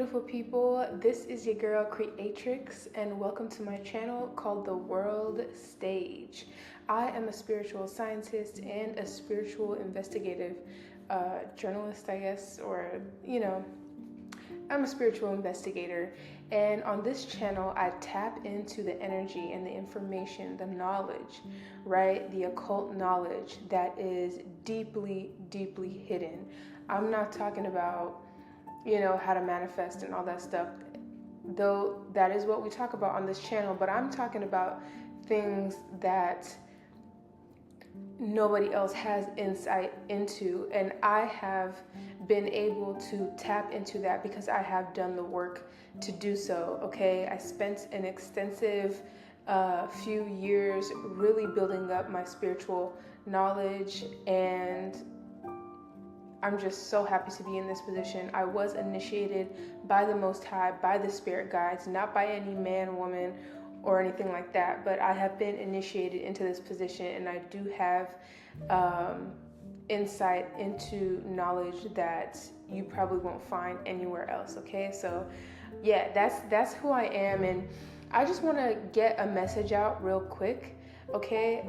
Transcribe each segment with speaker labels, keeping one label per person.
Speaker 1: beautiful people. This is your girl Creatrix, and welcome to my channel called The World Stage. I am a spiritual scientist and a spiritual investigative journalist, I guess, or I'm a spiritual investigator. And on this channel, I tap into the energy and the information, the knowledge, right? The occult knowledge that is deeply, deeply hidden. I'm not talking about how to manifest and all that stuff, though that is what we talk about on this channel, but I'm talking about things that nobody else has insight into, and I have been able to tap into that because I have done the work to do so. Okay, I spent an extensive few years really building up my spiritual knowledge, and I'm just so happy to be in this position. I was initiated by the Most High, by the spirit guides, not by any man, woman, or anything like that, but I have been initiated into this position, and I do have insight into knowledge that you probably won't find anywhere else. Okay, so yeah, that's who I am, and I just want to get a message out real quick. Okay,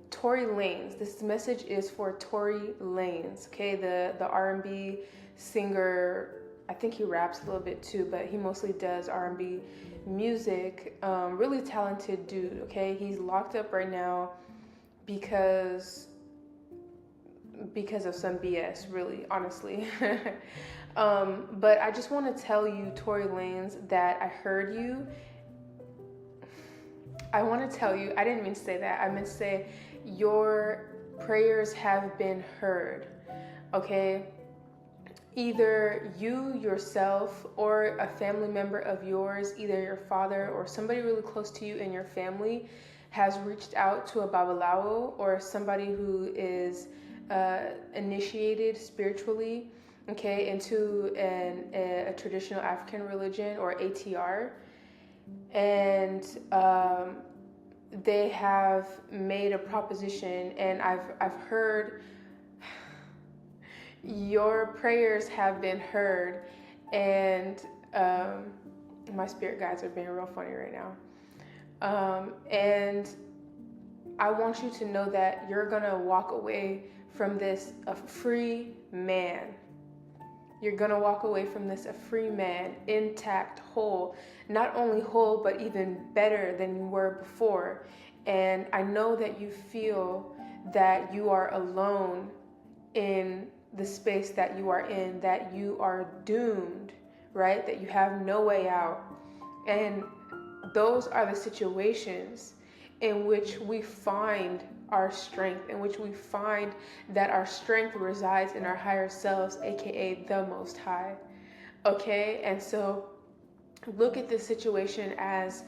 Speaker 1: Tory Lanez. This message is for Tory Lanez, okay? The R&B singer. I think he raps a little bit too, but he mostly does R&B music. Really talented dude, okay? He's locked up right now because of some BS, really, honestly. But I just want to tell you, Tory Lanez, that I heard you. I want to tell you, I didn't mean to say that. I meant to say your prayers have been heard, okay? Either you yourself or a family member of yours, either your father or somebody really close to you in your family, has reached out to a babalawo or somebody who is initiated spiritually, okay, into a traditional African religion or ATR. And they have made a proposition, and I've heard your prayers have been heard, and my spirit guides are being real funny right now. And I want you to know that you're gonna walk away from this a free man. You're gonna walk away from this a free man, intact, whole, not only whole, but even better than you were before. And I know that you feel that you are alone in the space that you are in, that you are doomed, right? That you have no way out. And those are the situations in which we find our strength, in which we find that our strength resides in our higher selves, aka the Most High. Okay, and so look at this situation as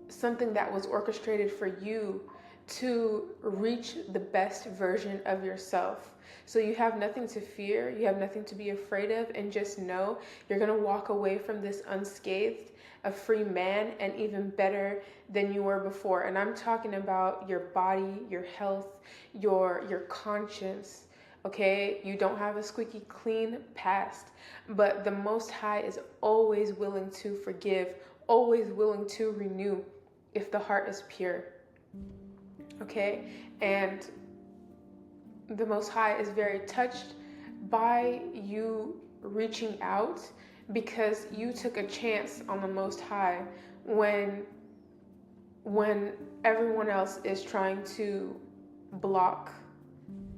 Speaker 1: something that was orchestrated for you to reach the best version of yourself. So you have nothing to fear, you have nothing to be afraid of, and just know you're gonna walk away from this unscathed, a free man, and even better than you were before. And I'm talking about your body, your health, your conscience. Okay, you don't have a squeaky clean past, but the Most High is always willing to forgive, always willing to renew if the heart is pure. Okay, and the Most High is very touched by you reaching out, because you took a chance on the Most High when everyone else is trying to block,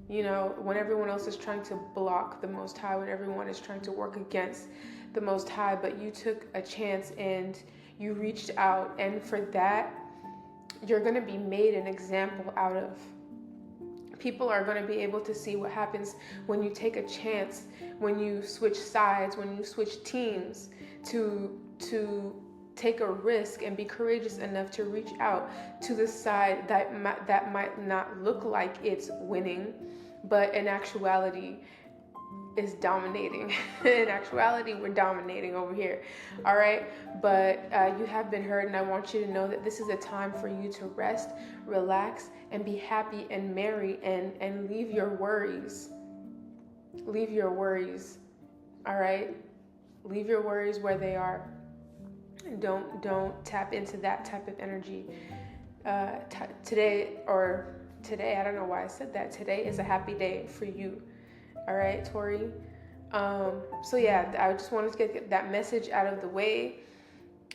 Speaker 1: when everyone else is trying to block the Most High, when everyone is trying to work against the Most High, but you took a chance and you reached out, and for that, you're going to be made an example out of. People are going to be able to see what happens when you take a chance, when you switch sides, when you switch teams, to take a risk and be courageous enough to reach out to the side that might not look like it's winning, but in actuality is dominating. In actuality, we're dominating over here. All right, but you have been heard, and I want you to know that this is a time for you to rest, relax, and be happy and merry, and leave your worries. Leave your worries. All right. Leave your worries where they are. Don't tap into that type of energy. Today, I don't know why I said that. Today is a happy day for you. All right, Tory. So yeah, I just wanted to get that message out of the way.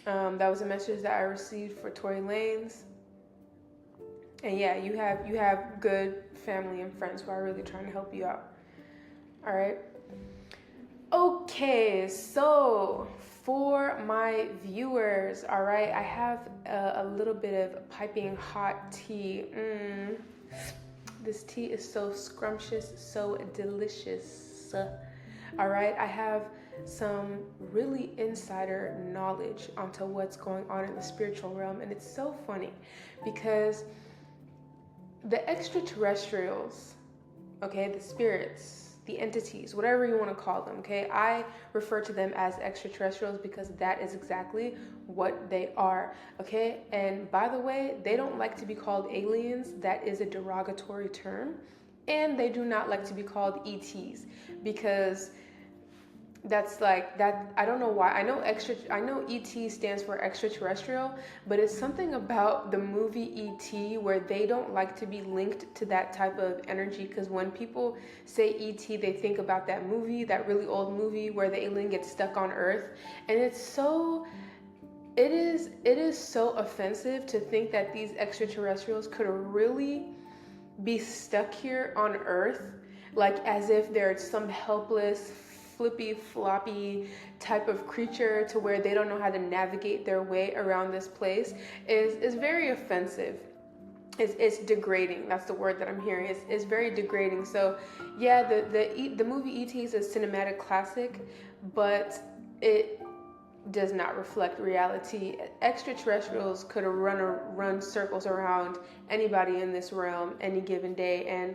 Speaker 1: That was a message that I received for Tory Lanez. And yeah, you have good family and friends who are really trying to help you out. All right. Okay, so for my viewers, all right, I have a little bit of piping hot tea. This tea is so scrumptious, so delicious. All right, I have some really insider knowledge onto what's going on in the spiritual realm, and it's so funny because the extraterrestrials, okay, the spirits, the entities, whatever you want to call them, okay, I refer to them as extraterrestrials because that is exactly what they are, okay? And by the way, they don't like to be called aliens. That is a derogatory term. And they do not like to be called ETs because that's like that. I don't know why. I know ET stands for extraterrestrial, but it's something about the movie ET where they don't like to be linked to that type of energy, because when people say ET, they think about that movie, that really old movie where the alien gets stuck on Earth, and it is so offensive to think that these extraterrestrials could really be stuck here on Earth, like as if they're some helpless flippy floppy type of creature to where they don't know how to navigate their way around this place is very offensive. It's degrading. That's the word that I'm hearing. It's very degrading. So yeah, the movie E.T. is a cinematic classic, but it does not reflect reality. Extraterrestrials could run circles around anybody in this realm any given day, and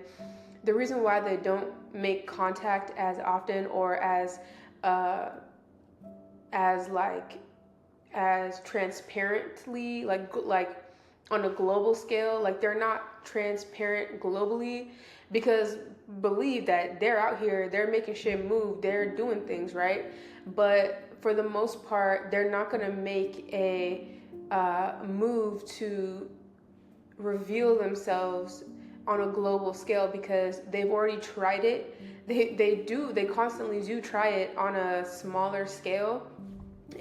Speaker 1: the reason why they don't make contact as often or as transparently, like on a global scale, like they're not transparent globally, because believe that they're out here, they're making shit move, they're doing things, right? But for the most part, they're not going to make a move to reveal themselves on a global scale, because they've already tried it. They constantly do try it on a smaller scale,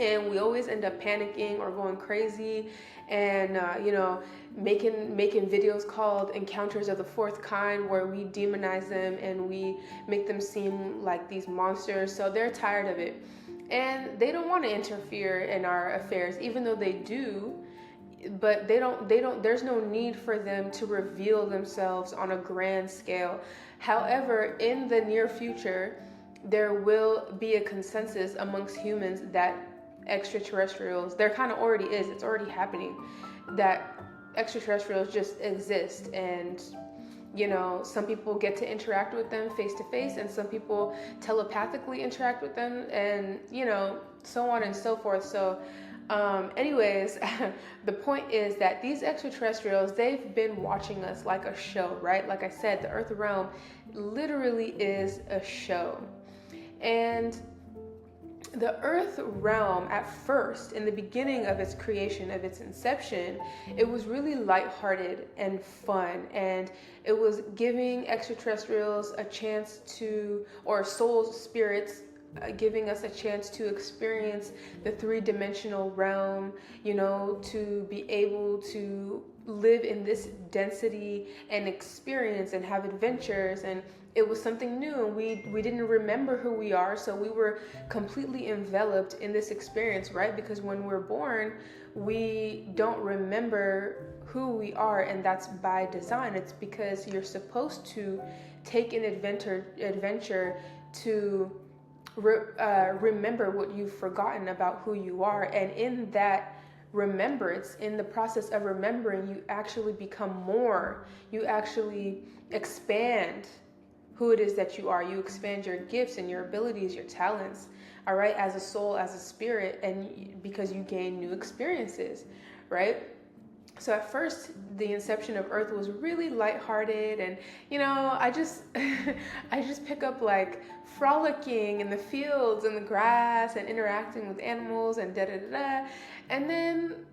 Speaker 1: and we always end up panicking or going crazy, and making videos called Encounters of the Fourth Kind, where we demonize them and we make them seem like these monsters. So they're tired of it, and they don't want to interfere in our affairs, even though they do. But they don't there's no need for them to reveal themselves on a grand scale. However, in the near future, there will be a consensus amongst humans that extraterrestrials, there kind of already is, it's already happening, that extraterrestrials just exist. And some people get to interact with them face to face, and some people telepathically interact with them, and so on and so forth. So anyways, the point is that these extraterrestrials, they've been watching us like a show, right? Like I said, the Earth realm literally is a show. And the Earth realm, at first, in the beginning of its creation, of its inception, it was really lighthearted and fun, and it was giving extraterrestrials a chance to, or souls, spirits, giving us a chance to experience the three-dimensional realm, to be able to live in this density and experience and have adventures. And it was something new, and we didn't remember who we are, so we were completely enveloped in this experience, right? Because when we're born, we don't remember who we are, and that's by design. It's because you're supposed to take an adventure to remember what you've forgotten about who you are. And in that remembrance, in the process of remembering, you actually become more. You actually expand who it is that you are. You expand your gifts and your abilities, your talents, all right, as a soul, as a spirit, and because you gain new experiences, right? So at first, the inception of Earth was really lighthearted, and I just I just pick up like frolicking in the fields and the grass and interacting with animals and da da da da, and then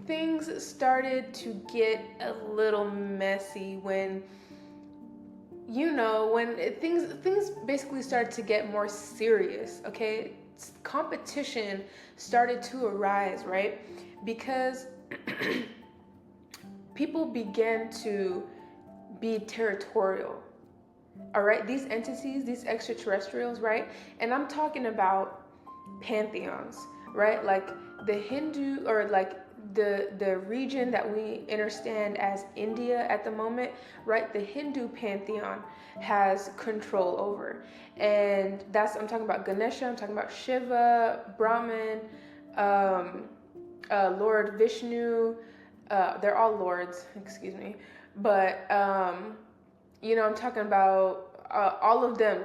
Speaker 1: things started to get a little messy when things basically started to get more serious. Okay, competition started to arise, right? Because people began to be territorial. All right, these entities, these extraterrestrials, right? And I'm talking about pantheons, right? Like the Hindu, or like the region that we understand as India at the moment, right? The Hindu pantheon has control over. And I'm talking about Ganesha, I'm talking about Shiva, Brahman, Lord Vishnu. They're all lords, excuse me. But, I'm talking about all of them.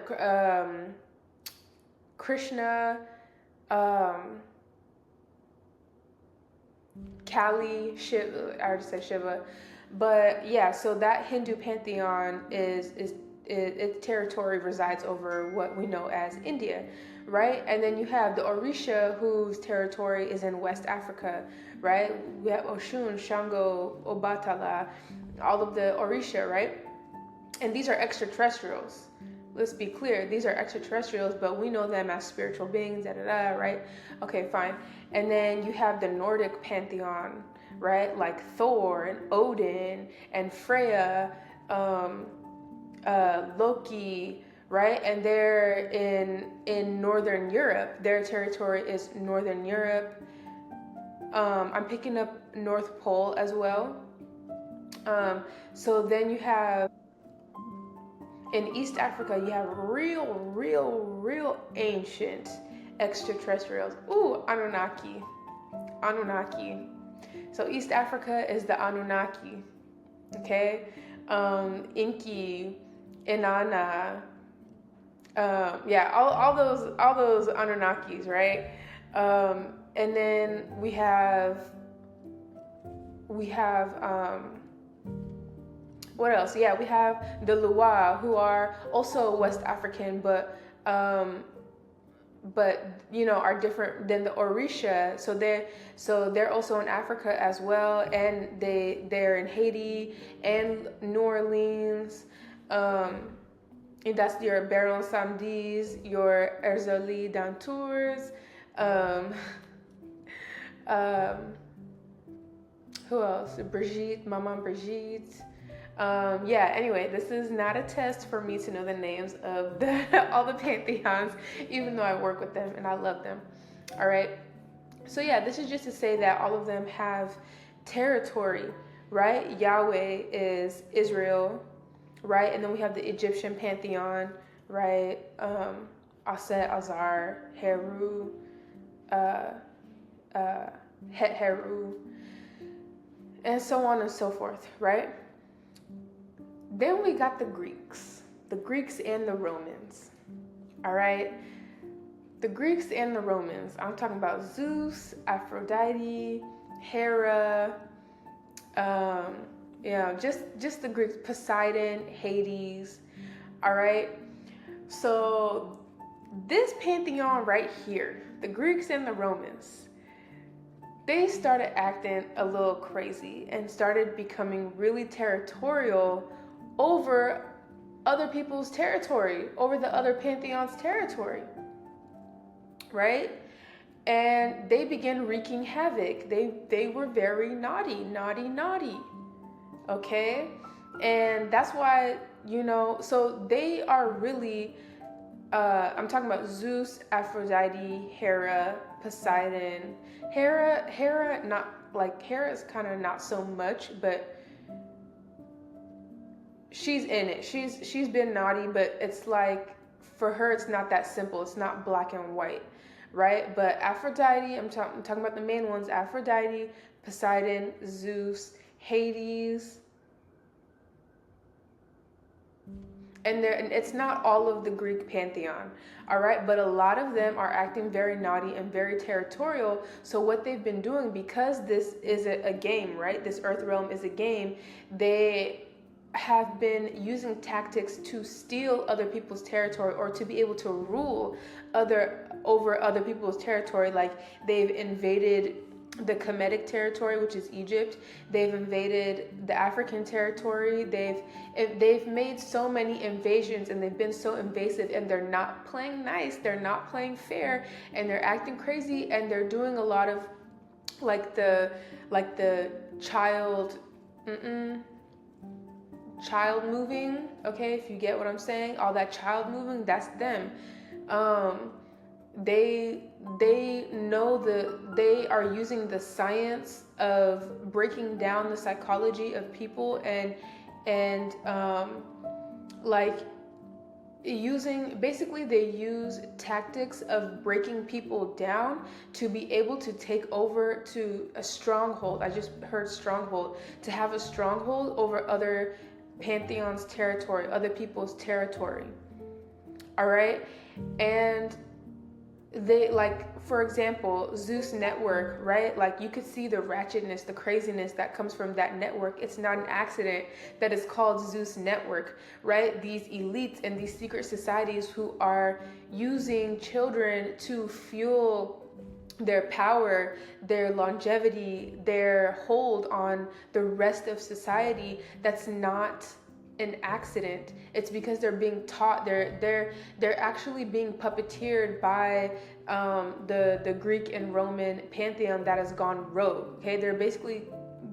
Speaker 1: Krishna, Kali, Shiva, I already said Shiva. But yeah, so that Hindu pantheon its territory resides over what we know as India, right? And then you have the Orisha, whose territory is in West Africa, right? We have Oshun, Shango, Obatala, all of the Orisha, right? And these are extraterrestrials. Let's be clear, these are extraterrestrials, but we know them as spiritual beings, da da da, right? Okay, fine. And then you have the Nordic pantheon, right? Like Thor and Odin and Freya, Loki, right? And they're in Northern Europe. Their territory is Northern Europe. I'm picking up North Pole as well. So then you have, in East Africa, you have real ancient extraterrestrials. Ooh, Anunnaki. So East Africa is the Anunnaki. Okay? Inki, Inanna. Yeah, all those Anunnakis, right? And then we have what else? Yeah, we have the Lua, who are also West African, but are different than the Orisha. So they're also in Africa as well, and they're in Haiti and New Orleans. And that's your Baron Samedis, your Erzoli Dantours. Who else? Brigitte, Maman Brigitte. Anyway, this is not a test for me to know the names of all the pantheons, even though I work with them and I love them. All right. So yeah, this is just to say that all of them have territory, right? Yahweh is Israel, right? And then we have the Egyptian pantheon, right? Aset, Azar, Heru, Het Heru, and so on and so forth, right? Then we got the Greeks and the Romans, all right? The Greeks and the Romans, I'm talking about Zeus, Aphrodite, Hera, just the Greeks, Poseidon, Hades, all right? So this pantheon right here, the Greeks and the Romans, they started acting a little crazy and started becoming really territorial over other people's territory, over the other pantheon's territory, right? And they began wreaking havoc. They were very naughty, okay? And that's why, so they are really, I'm talking about Zeus, Aphrodite, Hera, Poseidon. Hera, not like, Hera's kind of not so much, but she's in it. She's been naughty, but it's like, for her, it's not that simple. It's not black and white, right? But Aphrodite, I'm talking about the main ones: Aphrodite, Poseidon, Zeus, Hades, And it's not all of the Greek pantheon, all right, but a lot of them are acting very naughty and very territorial. So what they've been doing, because this is a game, right, this earth realm is a game, they have been using tactics to steal other people's territory, or to be able to rule over other people's territory. Like, they've invaded the Kemetic territory, which is Egypt. They've invaded the African territory. They've made so many invasions, and they've been so invasive, and they're not playing nice, they're not playing fair, and they're acting crazy, and they're doing a lot of like the child child moving, okay, if you get what I'm saying, all that child moving, that's them. They know they are using the science of breaking down the psychology of people, and like using, basically they use tactics of breaking people down to be able to take over to a stronghold. I just heard stronghold, to have a stronghold over other pantheons' territory, other people's territory. All right. And they, like, for example, Zeus network, right? Like, you could see the ratchetness, the craziness that comes from that network. It's not an accident that it's called Zeus network, right? These elites and these secret societies who are using children to fuel their power, their longevity, their hold on the rest of society. That's not an accident. It's because they're being taught, they're actually being puppeteered by the Greek and Roman pantheon that has gone rogue. Okay, they're basically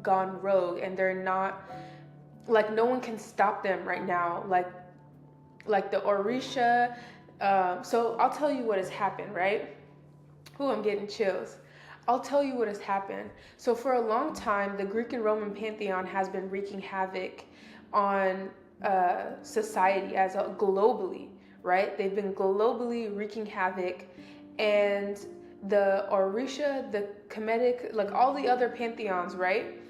Speaker 1: gone rogue, and they're not, like, no one can stop them right now, like the Orisha. So I'll tell you what has happened, right? I'm getting chills. I'll tell you what has happened. So for a long time, the Greek and Roman pantheon has been wreaking havoc on society as a globally, right? They've been globally wreaking havoc, and the Orisha, the Kemetic, like all the other pantheons, right?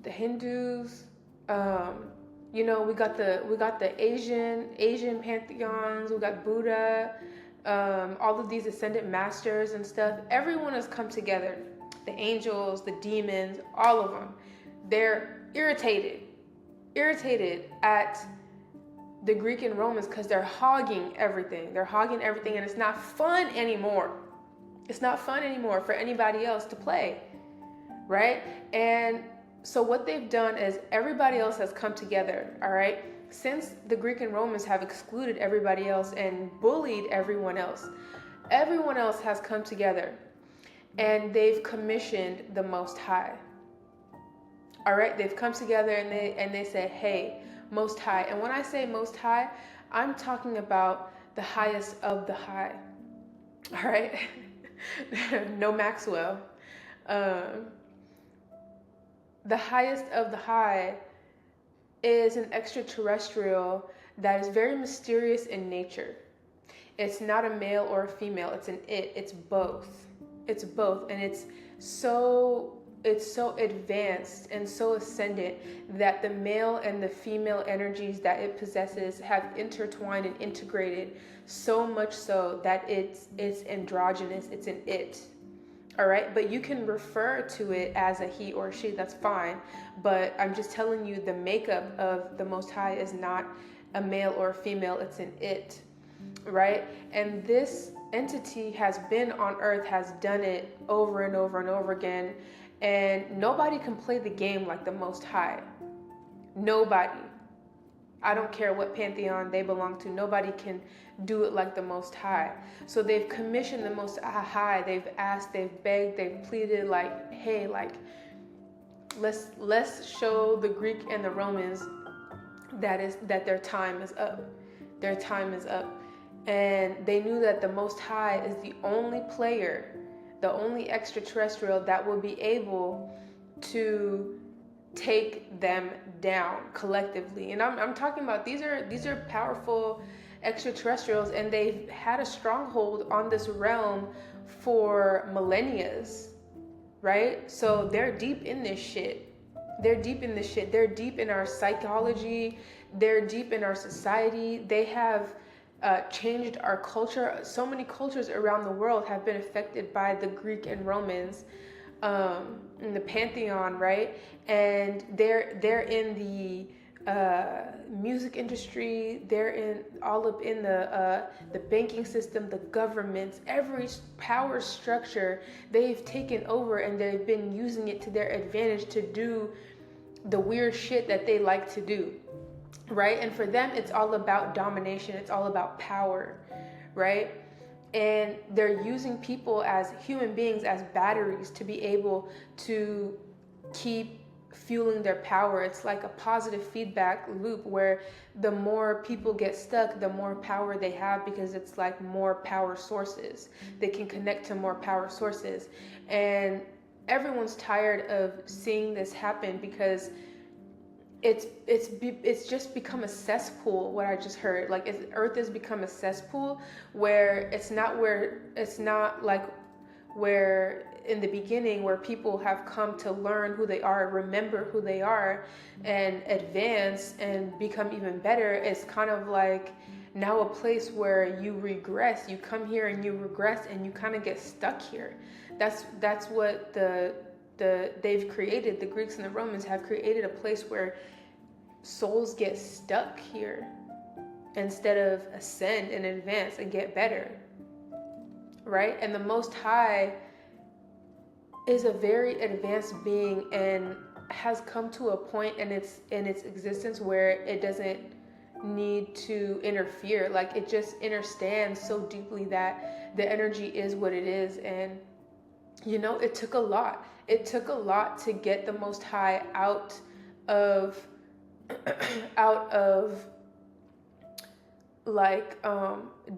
Speaker 1: The Hindus, we got the Asian pantheons. We got Buddha. All of these ascended masters and stuff, everyone has come together. The angels, the demons, all of them. They're irritated at the Greek and Romans because they're hogging everything. And it's not fun anymore. It's not fun anymore for anybody else to play, right? And so what they've done is everybody else has come together, all right? Since the Greek and Romans have excluded everybody else and bullied everyone else has come together, and they've commissioned the Most High. All right, they've come together and they say, "Hey, Most High." And when I say Most High, I'm talking about the highest of the high. All right, no Maxwell. The highest of the high is an extraterrestrial that is very mysterious in nature. It's not a male or a female, it's an it. It's both. And it's so advanced and so ascendant that the male and the female energies that it possesses have intertwined and integrated, so much so that it's androgynous. It's an it. All right, but you can refer to it as a he or she, that's fine. But I'm just telling you, the makeup of the Most High is not a male or a female, it's an it, right? And this entity has been on earth, has done it over and over and over again. And nobody can play the game like the Most High. Nobody. I don't care what pantheon they belong to. Nobody can do it like the Most High. So they've commissioned the Most High. They've asked, they've begged, they've pleaded, like, hey, like, let's show the Greek and the Romans that their time is up. Their time is up. And they knew that the Most High is the only player, the only extraterrestrial that will be able to take them down collectively. And I'm talking about these are powerful extraterrestrials, and they've had a stronghold on this realm for millennia, right? So they're deep in this shit. They're deep in our psychology. They're deep in our society. They have changed our culture. So many cultures around the world have been affected by the Greek and Romans, in the pantheon, right? And they're in the music industry. They're in all up in the banking system, the governments, every power structure they've taken over, and they've been using it to their advantage to do the weird shit that they like to do, right? And for them, it's all about domination. It's all about power, right? And they're using people as human beings, as batteries, to be able to keep fueling their power. It's like a positive feedback loop where the more people get stuck, the more power they have, because it's like more power sources. They can connect to more power sources. And everyone's tired of seeing this happen, because it's just become a cesspool. What I just heard, like, Earth has become a cesspool where it's not like where in the beginning, where people have come to learn who they are, remember who they are, and advance and become even better. It's kind of like now a place where you regress. You come here and you regress, and you kind of get stuck here. That's what they've created. The Greeks and the Romans have created a place where souls get stuck here instead of ascend and advance and get better, right? And the Most High is a very advanced being and has come to a point in its existence where it doesn't need to interfere. Like, it just understands so deeply that the energy is what it is. And it took a lot. It took a lot to get the Most High out of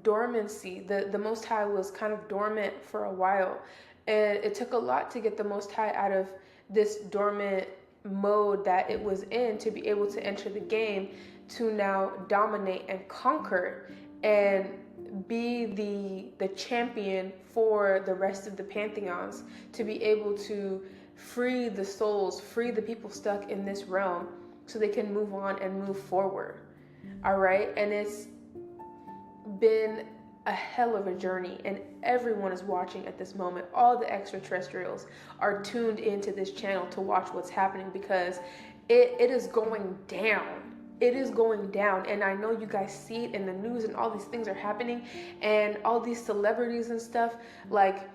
Speaker 1: dormancy. The Most High was kind of dormant for a while, and it took a lot to get the Most High out of this dormant mode that it was in, to be able to enter the game, to now dominate and conquer and be the champion for the rest of the pantheons, to be able to free the souls, free the people stuck in this realm, so they can move on and move forward. All right. And it's been a hell of a journey, and everyone is watching at this moment. All the extraterrestrials are tuned into this channel to watch what's happening, because it is going down. It is going down. And I know you guys see it in the news, and all these things are happening, and all these celebrities and stuff, like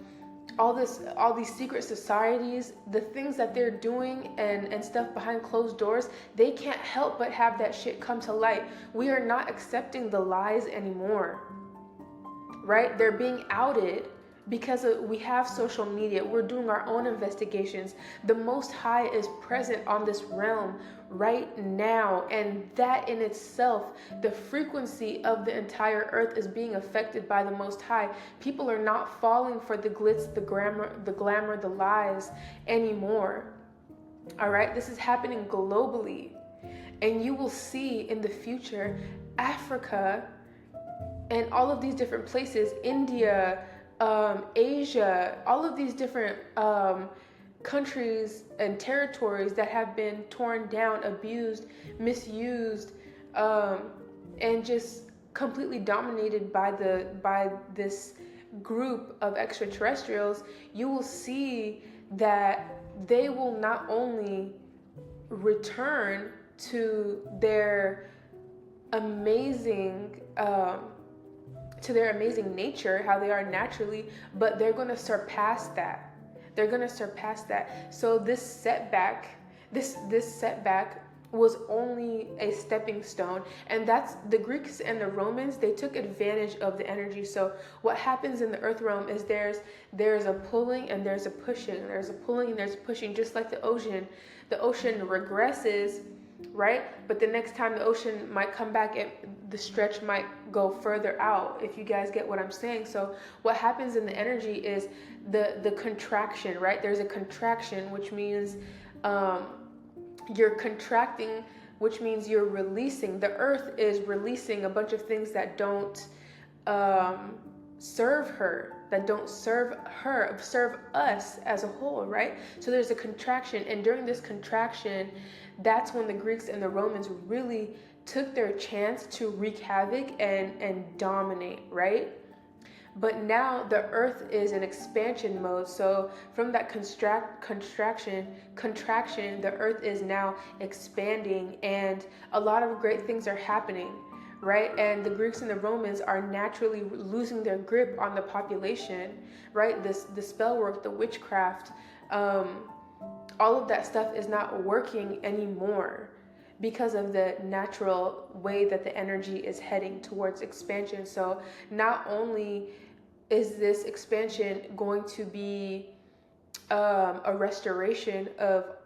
Speaker 1: all these secret societies, the things that they're doing and stuff behind closed doors, they can't help but have that shit come to light. We are not accepting the lies anymore, right? They're being outed because we have social media. We're doing our own investigations. The Most High is present on this realm right now, and that in itself, the frequency of the entire earth is being affected by the Most High. People are not falling for the glitz, the glamour, the lies anymore. All right, this is happening globally, and you will see in the future Africa and all of these different places, India, Asia, all of these different countries and territories that have been torn down, abused, misused, and just completely dominated by this group of extraterrestrials. You will see that they will not only return to their amazing nature, how they are naturally, but they're going to surpass that. They're going to surpass that. So this setback was only a stepping stone. And that's the Greeks and the Romans. They took advantage of the energy. So what happens in the earth realm is there's a pulling and there's a pushing. There's a pulling and there's a pushing, just like the ocean. The ocean regresses, right? But the next time the ocean might come back, the stretch might go further out, if you guys get what I'm saying. So what happens in the energy is the contraction, right? There's a contraction, which means you're contracting, which means you're releasing. The earth is releasing a bunch of things that don't serve her, serve us as a whole, right? So there's a contraction, and during this contraction, that's when the Greeks and the Romans really took their chance to wreak havoc and dominate, right? But now the earth is in expansion mode. So from that contraction, the earth is now expanding, and a lot of great things are happening, right? And the Greeks and the Romans are naturally losing their grip on the population, right? The spell work, the witchcraft, all of that stuff is not working anymore because of the natural way that the energy is heading towards expansion. So not only is this expansion going to be a restoration of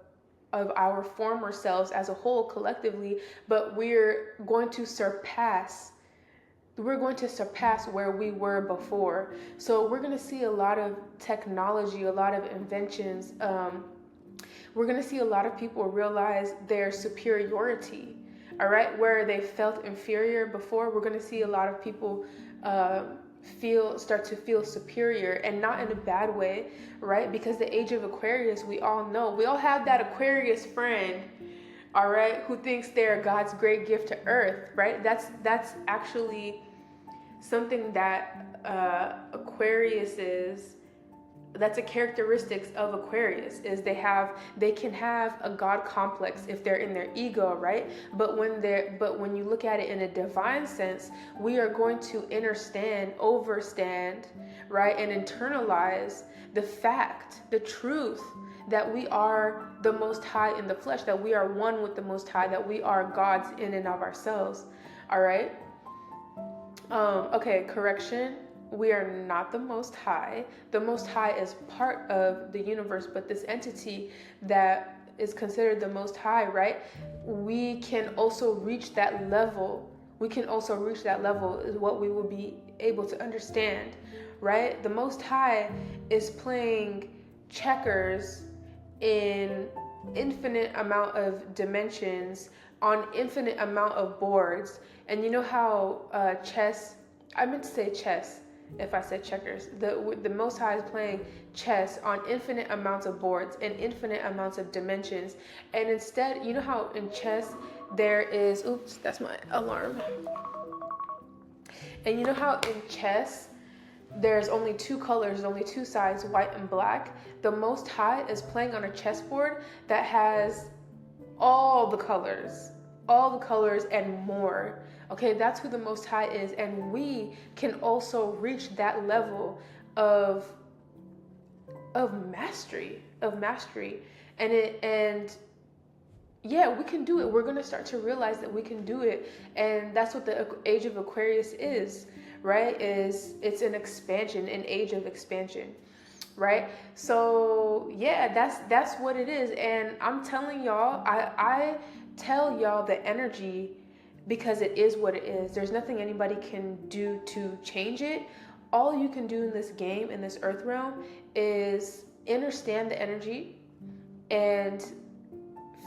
Speaker 1: our former selves as a whole collectively, but we're going to surpass where we were before. So we're going to see a lot of technology, a lot of inventions. We're going to see a lot of people realize their superiority, all right? Where they felt inferior before, we're going to see a lot of people start to feel superior, and not in a bad way, right? Because the age of Aquarius, we all know, we all have that Aquarius friend, all right, who thinks they're God's great gift to earth, right? That's actually something that Aquarius is. That's a characteristics of Aquarius, is they can have a God complex if they're in their ego, right? But when you look at it in a divine sense, we are going to overstand, right, and internalize the truth that we are the Most High in the flesh, that we are one with the Most High, that we are gods in and of ourselves. All right. Okay, correction. We are not the Most High. The Most High is part of the universe, but this entity that is considered the Most High, right? We can also reach that level. Is what we will be able to understand, right? The Most High is playing checkers in infinite amount of dimensions on infinite amount of boards. And you know how I meant to say chess if I said checkers. The Most High is playing chess on infinite amounts of boards and infinite amounts of dimensions. And instead, you know how in chess there is, oops, that's my alarm. And you know how in chess there's only two colors, only two sides, white and black. The Most High is playing on a chessboard that has all the colors and more. Okay, that's who the Most High is, and we can also reach that level of mastery, and yeah, we can do it. We're gonna start to realize that we can do it, and that's what the age of Aquarius is, right? It's an expansion, an age of expansion, right? So yeah, that's what it is, and I'm telling y'all, I tell y'all the energy, because it is what it is. There's nothing anybody can do to change it. All you can do in this game, in this earth realm, is understand the energy and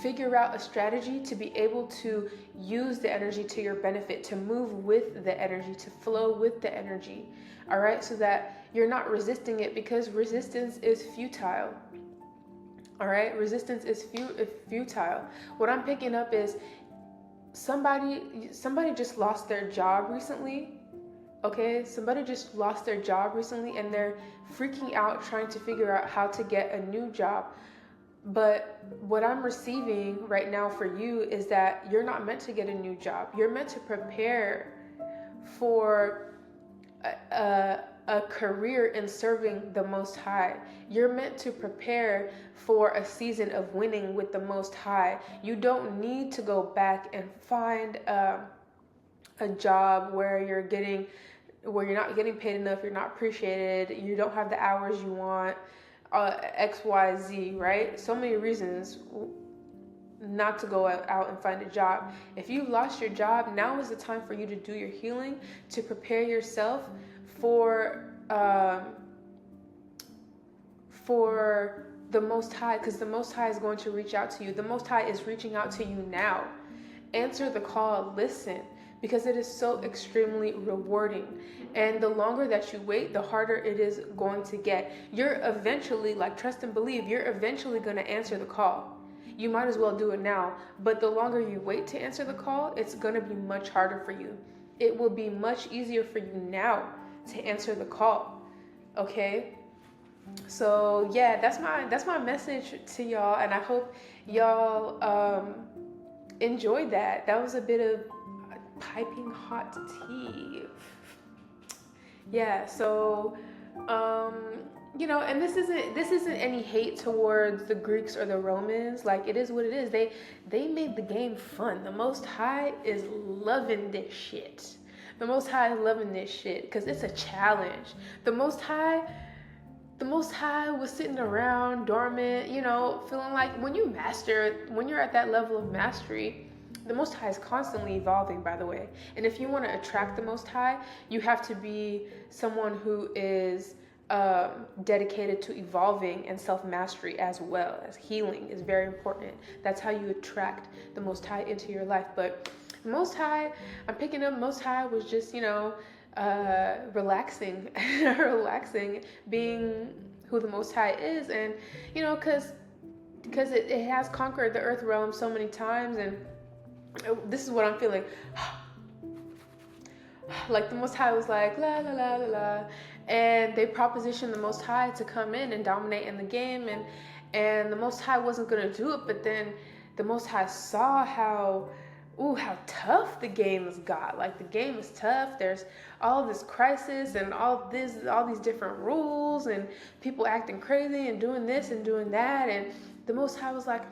Speaker 1: figure out a strategy to be able to use the energy to your benefit, to move with the energy, to flow with the energy, all right? So that you're not resisting it, because resistance is futile, all right? Resistance is futile. What I'm picking up is somebody just lost their job recently. Okay, somebody just lost their job recently, and they're freaking out trying to figure out how to get a new job. But what I'm receiving right now for you is that you're not meant to get a new job. You're meant to prepare for a career in serving the Most High. You're meant to prepare for a season of winning with the Most High. You don't need to go back and find a job where you're not getting paid enough, you're not appreciated, you don't have the hours you want, XYZ, right? So many reasons not to go out and find a job. If you've lost your job, now is the time for you to do your healing, to prepare yourself for the Most High, because the Most High is going to reach out to you. The Most High is reaching out to you now. Answer the call, listen, because it is so extremely rewarding. And the longer that you wait, the harder it is going to get. You're eventually, like, trust and believe, you're eventually going to answer the call. you might as well do it now. But the longer you wait to answer the call, it's going to be much harder for you. It will be much easier for you now to answer the call. Okay? So yeah, that's my message to y'all, and I hope y'all enjoyed that. That was a bit of piping hot tea. Yeah, so and this isn't any hate towards the Greeks or the Romans. Like, it is what it is. They made the game fun. The Most High is loving this shit. The Most High is loving this shit because it's a challenge. The Most High was sitting around dormant, feeling like when you're at that level of mastery, the Most High is constantly evolving, by the way. And if you want to attract the Most High, you have to be someone who is dedicated to evolving and self-mastery, as well as healing is very important. That's how you attract the Most High into your life. But Most High, I'm picking up Most High was just, relaxing, being who the Most High is. And, because it has conquered the earth realm so many times. And this is what I'm feeling. Like, the Most High was like, la, la, la, la, la. And they propositioned the Most High to come in and dominate in the game. And the Most High wasn't going to do it. But then the Most High saw how tough the game has got. Like, the game is tough. There's all this crisis and all these different rules and people acting crazy and doing this and doing that. And the Most High was like,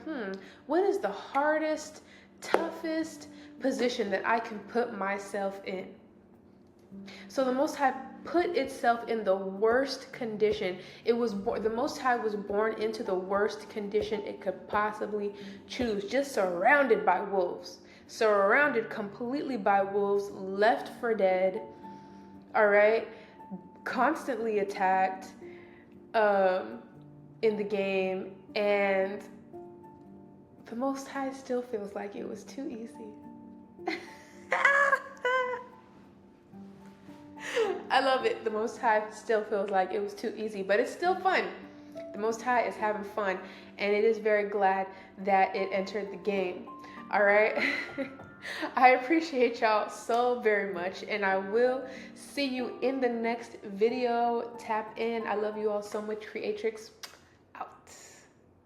Speaker 1: what is the hardest, toughest position that I can put myself in? So the Most High put itself in the worst condition. The Most High was born into the worst condition it could possibly choose, just surrounded by wolves. Surrounded completely by wolves, left for dead, all right, constantly attacked in the game, and the Most High still feels like it was too easy. I love it. The Most High still feels like it was too easy, but it's still fun. The Most High is having fun, and it is very glad that it entered the game. All right. I appreciate y'all so very much, and I will see you in the next video. Tap in. I love you all so much, Creatrix.